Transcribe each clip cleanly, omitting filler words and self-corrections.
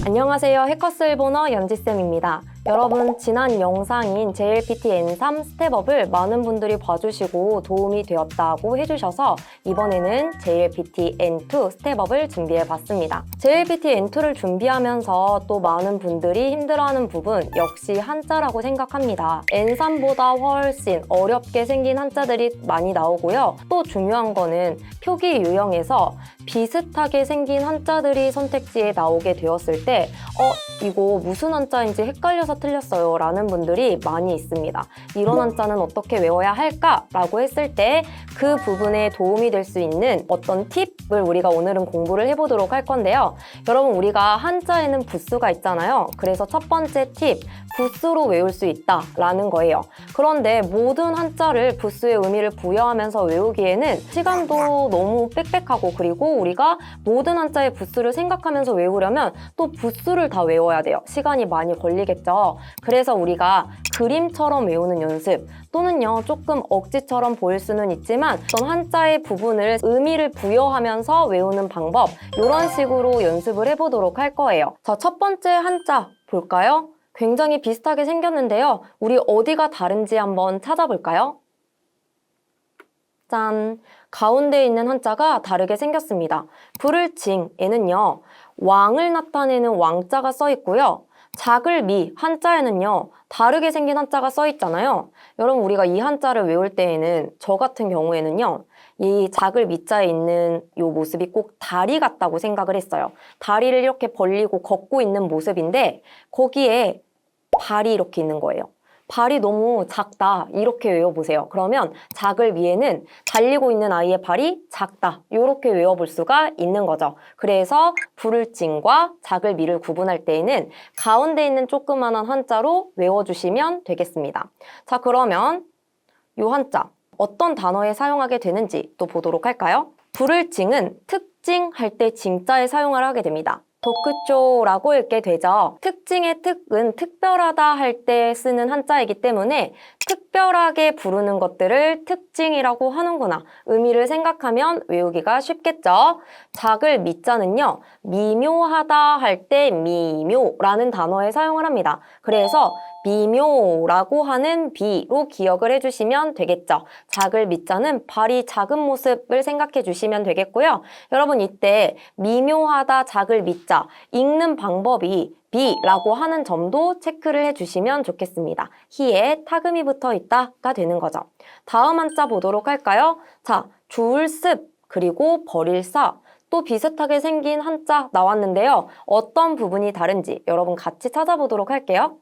안녕하세요. 해커스 일본어 연지쌤입니다. 여러분, 지난 영상인 JLPT N3 스텝업을 많은 분들이 봐주시고 도움이 되었다고 해주셔서 이번에는 JLPT N2 스텝업을 준비해봤습니다. JLPT N2를 준비하면서 또 많은 분들이 힘들어하는 부분 역시 한자라고 생각합니다. N3보다 훨씬 어렵게 생긴 한자들이 많이 나오고요. 또 중요한 거는 표기 유형에서 비슷하게 생긴 한자들이 선택지에 나오게 되었을 때 이거 무슨 한자인지 헷갈려서 틀렸어요 라는 분들이 많이 있습니다. 이런 한자는 어떻게 외워야 할까? 라고 했을 때 그 부분에 도움이 될 수 있는 어떤 팁을 우리가 오늘은 공부를 해보도록 할 건데요. 여러분, 우리가 한자에는 부수가 있잖아요. 그래서 첫 번째 팁, 부수로 외울 수 있다 라는 거예요. 그런데 모든 한자를 부수의 의미를 부여하면서 외우기에는 시간도 너무 빽빽하고, 그리고 우리가 모든 한자의 부수를 생각하면서 외우려면 또 부수를 다 외워야 돼요. 시간이 많이 걸리겠죠. 그래서 우리가 그림처럼 외우는 연습, 또는요 조금 억지처럼 보일 수는 있지만 어떤 한자의 부분을 의미를 부여하면서 외우는 방법, 이런 식으로 연습을 해보도록 할 거예요. 자, 첫 번째 한자 볼까요? 굉장히 비슷하게 생겼는데요. 우리 어디가 다른지 한번 찾아볼까요? 짠! 가운데 있는 한자가 다르게 생겼습니다. 불을징에는요, 왕을 나타내는 왕자가 써 있고요. 작을미 한자에는요, 다르게 생긴 한자가 써 있잖아요. 여러분, 우리가 이 한자를 외울 때에는 저 같은 경우에는요, 이 작을미자에 있는 이 모습이 꼭 다리 같다고 생각을 했어요. 다리를 이렇게 벌리고 걷고 있는 모습인데 거기에 발이 이렇게 있는 거예요. 발이 너무 작다, 이렇게 외워보세요. 그러면 작을 위에는 달리고 있는 아이의 발이 작다, 이렇게 외워볼 수가 있는 거죠. 그래서 불을징과 작을 미를 구분할 때에는 가운데 있는 조그만한 한자로 외워주시면 되겠습니다. 자, 그러면 이 한자 어떤 단어에 사용하게 되는지 또 보도록 할까요? 불을징은 특징할 때 징자에 사용을 하게 됩니다. 도크쇼라고 읽게 되죠. 특징의 특은 특별하다 할 때 쓰는 한자이기 때문에 특별하게 부르는 것들을 특징이라고 하는구나, 의미를 생각하면 외우기가 쉽겠죠. 작을 미자는요, 미묘하다 할 때 미묘라는 단어에 사용을 합니다. 그래서 미묘라고 하는 비로 기억을 해주시면 되겠죠. 작을 미자는 발이 작은 모습을 생각해 주시면 되겠고요. 여러분, 이때 미묘하다 작을 미자 읽는 방법이 비라고 하는 점도 체크를 해주시면 좋겠습니다. 히에 타금이 붙어 있다가 되는 거죠. 다음 한자 보도록 할까요? 자, 주울습 그리고 버릴사, 또 비슷하게 생긴 한자 나왔는데요. 어떤 부분이 다른지 여러분 같이 찾아보도록 할게요.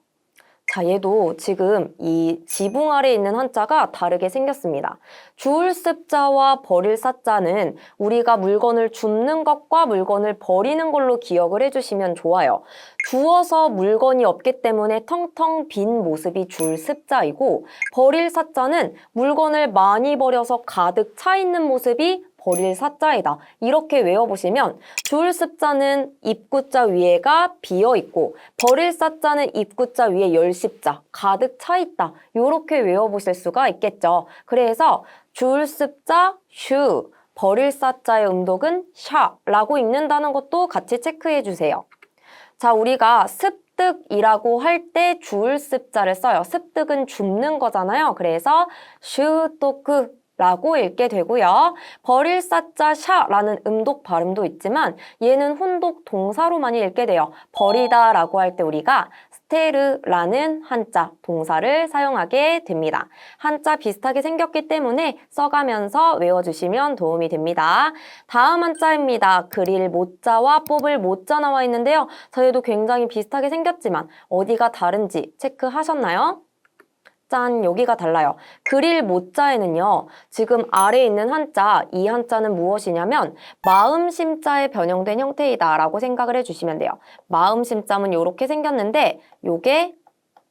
자, 얘도 지금 이 지붕 아래에 있는 한자가 다르게 생겼습니다. 주울 습자와 버릴 사자는 우리가 물건을 줍는 것과 물건을 버리는 걸로 기억을 해주시면 좋아요. 주어서 물건이 없기 때문에 텅텅 빈 모습이 줄 습자이고, 버릴 사자는 물건을 많이 버려서 가득 차 있는 모습이 버릴 사자이다. 이렇게 외워보시면 줄 습자는 입구자 위에가 비어있고 버릴 사자는 입구자 위에 열십자, 가득 차있다. 이렇게 외워보실 수가 있겠죠. 그래서 줄 습자 슈, 버릴 사자의 음독은 샤라고 읽는다는 것도 같이 체크해주세요. 자, 우리가 습득이라고 할 때 줄 습자를 써요. 습득은 줍는 거잖아요. 그래서 슈토크 라고 읽게 되고요. 버릴 사자 샤라는 음독 발음도 있지만 얘는 혼독 동사로 많이 읽게 돼요. 버리다 라고 할 때 우리가 스테르라는 한자 동사를 사용하게 됩니다. 한자 비슷하게 생겼기 때문에 써가면서 외워주시면 도움이 됩니다. 다음 한자입니다. 그릴 모자와 뽑을 모자 나와 있는데요. 저희도 굉장히 비슷하게 생겼지만 어디가 다른지 체크하셨나요? 짠, 여기가 달라요. 그릴 모자에는요, 지금 아래에 있는 한자, 이 한자는 무엇이냐면 마음심자에 변형된 형태이다 라고 생각을 해주시면 돼요. 마음심자는 이렇게 생겼는데 요게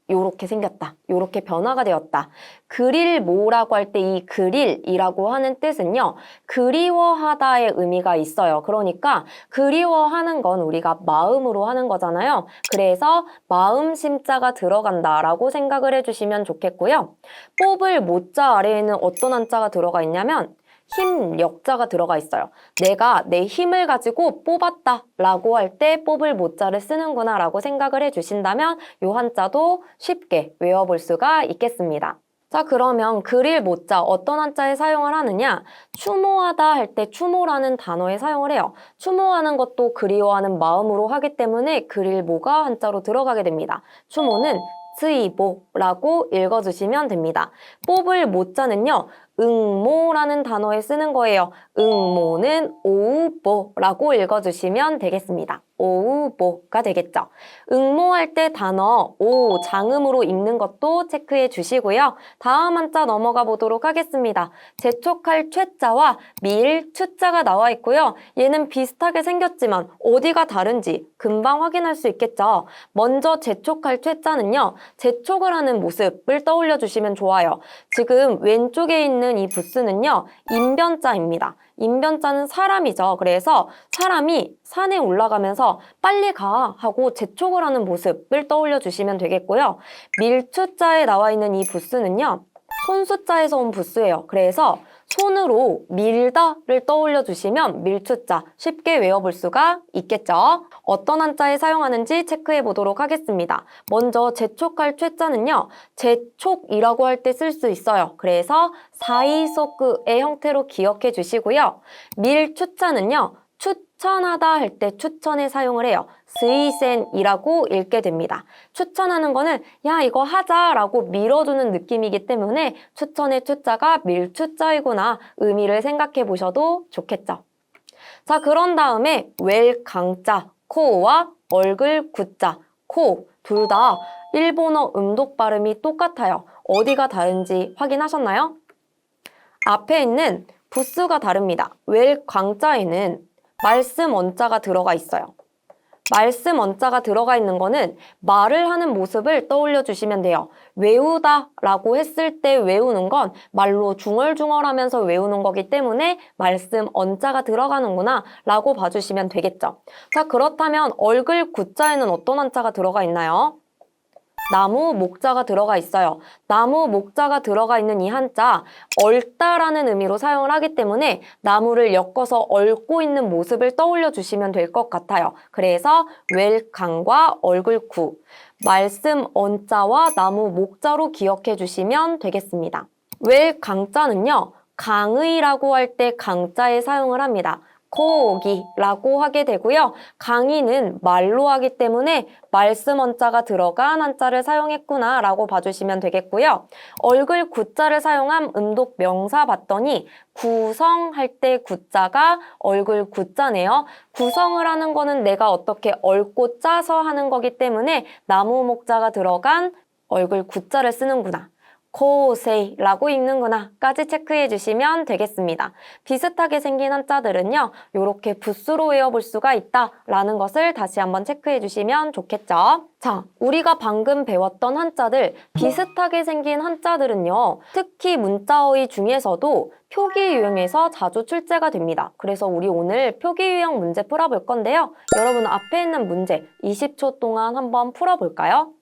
요렇게 생겼다, 요렇게 변화가 되었다. 그릴모라고 할 때 이 그릴이라고 하는 뜻은요, 그리워하다의 의미가 있어요. 그러니까 그리워하는 건 우리가 마음으로 하는 거잖아요. 그래서 마음심자가 들어간다라고 생각을 해주시면 좋겠고요. 뽑을 모자 아래에는 어떤 한자가 들어가 있냐면 힘력자가 들어가 있어요. 내가 내 힘을 가지고 뽑았다 라고 할 때 뽑을 모자를 쓰는구나 라고 생각을 해주신다면 이 한자도 쉽게 외워볼 수가 있겠습니다. 자, 그러면 그릴 모자 어떤 한자에 사용을 하느냐? 추모하다 할 때 추모라는 단어에 사용을 해요. 추모하는 것도 그리워하는 마음으로 하기 때문에 그릴 모가 한자로 들어가게 됩니다. 추모는 츠이보라고 읽어주시면 됩니다. 뽑을 모자는요. 응모라는 단어에 쓰는 거예요. 응모는 오우보라고 읽어주시면 되겠습니다. 오우보가 되겠죠. 응모할 때 단어 오 장음으로 읽는 것도 체크해 주시고요. 다음 한자 넘어가 보도록 하겠습니다. 재촉할 최자와 밀 추자가 나와 있고요. 얘는 비슷하게 생겼지만 어디가 다른지 금방 확인할 수 있겠죠. 먼저 재촉할 최자는요. 재촉을 하는 모습을 떠올려 주시면 좋아요. 지금 왼쪽에 있는 이 부스는요. 인변자입니다. 인변자는 사람이죠. 그래서 사람이 산에 올라가면서 빨리 가 하고 재촉을 하는 모습을 떠올려 주시면 되겠고요. 밀추자에 나와 있는 이 부스는요. 손수자에서 온 부스예요. 그래서 손으로 밀다를 떠올려 주시면 밀추자 쉽게 외워볼 수가 있겠죠. 어떤 한자에 사용하는지 체크해 보도록 하겠습니다. 먼저 재촉할 최자는요. 재촉이라고 할 때 쓸 수 있어요. 그래서 사이소크의 형태로 기억해 주시고요. 밀추자는요. 추천하다 할 때 추천에 사용을 해요. 스이센이라고 읽게 됩니다. 추천하는 거는 야 이거 하자라고 밀어주는 느낌이기 때문에 추천의 추자가 밀추자이구나 의미를 생각해 보셔도 좋겠죠. 자, 그런 다음에 웰 강자 코와 얼글 구자 코 둘 다 일본어 음독 발음이 똑같아요. 어디가 다른지 확인하셨나요? 앞에 있는 부스가 다릅니다. 웰 강자에는 말씀 원자가 들어가 있어요. 말씀 원자가 들어가 있는 거는 말을 하는 모습을 떠올려 주시면 돼요. 외우다 라고 했을 때 외우는 건 말로 중얼중얼하면서 외우는 거기 때문에 말씀 원자가 들어가는구나 라고 봐주시면 되겠죠. 자, 그렇다면 얼글 구자에는 어떤 한자가 들어가 있나요? 나무 목자가 들어가 있어요. 나무 목자가 들어가 있는 이 한자 얽다라는 의미로 사용을 하기 때문에 나무를 엮어서 얽고 있는 모습을 떠올려 주시면 될 것 같아요. 그래서 웰강과 얼굴구 말씀 언자와 나무 목자로 기억해 주시면 되겠습니다. 웰강자는요. 강의라고 할 때 강자에 사용을 합니다. 코기라고 하게 되고요. 강의는 말로 하기 때문에 말씀 원자가 들어간 한자를 사용했구나 라고 봐주시면 되겠고요. 얼글 구자를 사용한 음독 명사 봤더니 구성할 때 구자가 얼글 구자네요. 구성을 하는 거는 내가 어떻게 얽고 짜서 하는 거기 때문에 나무 목자가 들어간 얼글 구자를 쓰는구나. 코세이라고 읽는구나 까지 체크해 주시면 되겠습니다. 비슷하게 생긴 한자들은요. 이렇게 부스로 외워볼 수가 있다라는 것을 다시 한번 체크해 주시면 좋겠죠. 자, 우리가 방금 배웠던 한자들 비슷하게 생긴 한자들은요. 특히 문자어휘 중에서도 표기 유형에서 자주 출제가 됩니다. 그래서 우리 오늘 표기 유형 문제 풀어볼 건데요. 여러분 앞에 있는 문제 20초 동안 한번 풀어볼까요?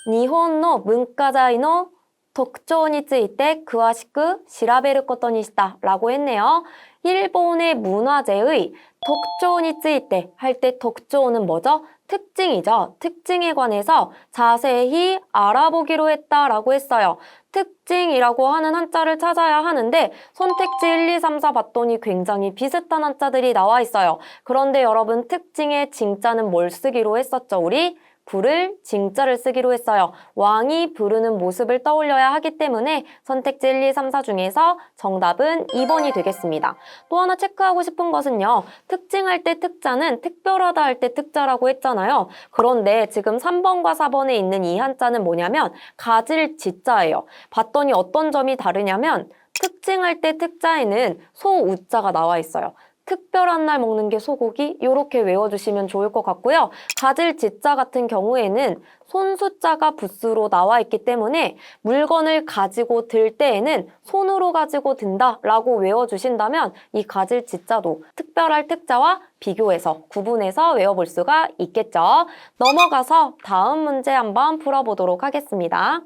니혼노 문과자이노 독초니ついて詳しく調べることにした라고 했네요. 일본의 문화재의 독초니ついて할 때 독초는 뭐죠? 특징이죠. 특징에 관해서 자세히 알아보기로 했다라고 했어요. 특징이라고 하는 한자를 찾아야 하는데 선택지 1, 2, 3, 4 봤더니 굉장히 비슷한 한자들이 나와 있어요. 그런데 여러분 특징의 징자는 뭘 쓰기로 했었죠? 우리? 부를 징자를 쓰기로 했어요. 왕이 부르는 모습을 떠올려야 하기 때문에 선택지 1, 2, 3, 4 중에서 정답은 2번이 되겠습니다. 또 하나 체크하고 싶은 것은요. 특징할 때 특자는 특별하다 할 때 특자라고 했잖아요. 그런데 지금 3번과 4번에 있는 이 한자는 뭐냐면 가질 지자예요. 봤더니 어떤 점이 다르냐면 특징할 때 특자에는 소우자가 나와 있어요. 특별한 날 먹는 게 소고기 이렇게 외워주시면 좋을 것 같고요. 가질 지자 같은 경우에는 손수자가 부스로 나와 있기 때문에 물건을 가지고 들 때에는 손으로 가지고 든다라고 외워주신다면 이 가질 지자도 특별할 특자와 비교해서 구분해서 외워볼 수가 있겠죠. 넘어가서 다음 문제 한번 풀어보도록 하겠습니다.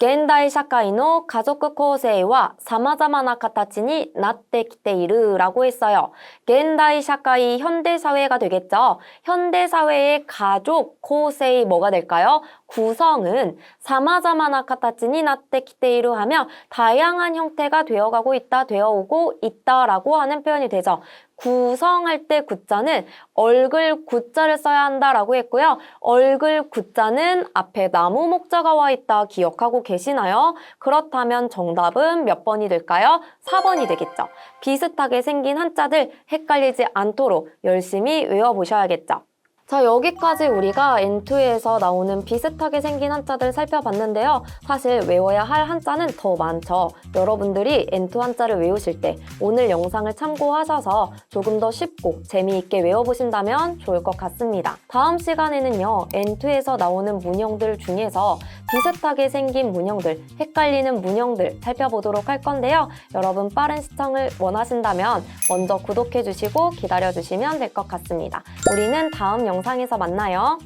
現代社会の家族構成は様々な形になってきている라고 했어요.現代社会, 현대사회가 되겠죠. 현대사회의 가족構成 뭐가 될까요? 구성은 사마자마나 카타치니 나떼키테이루 하며 다양한 형태가 되어가고 있다, 되어오고 있다라고 하는 표현이 되죠. 구성할 때 구자는 얼글 구자를 써야 한다라고 했고요. 얼글 구자는 앞에 나무 목자가 와 있다 기억하고 계시나요? 그렇다면 정답은 몇 번이 될까요? 4번이 되겠죠. 비슷하게 생긴 한자들 헷갈리지 않도록 열심히 외워보셔야겠죠. 자, 여기까지 우리가 N2에서 나오는 비슷하게 생긴 한자들 살펴봤는데요. 사실 외워야 할 한자는 더 많죠. 여러분들이 N2 한자를 외우실 때 오늘 영상을 참고하셔서 조금 더 쉽고 재미있게 외워보신다면 좋을 것 같습니다. 다음 시간에는요, N2에서 나오는 문형들 중에서 비슷하게 생긴 문형들, 헷갈리는 문형들 살펴보도록 할 건데요. 여러분 빠른 시청을 원하신다면 먼저 구독해주시고 기다려주시면 될 것 같습니다. 우리는 다음 영상에서 만나요.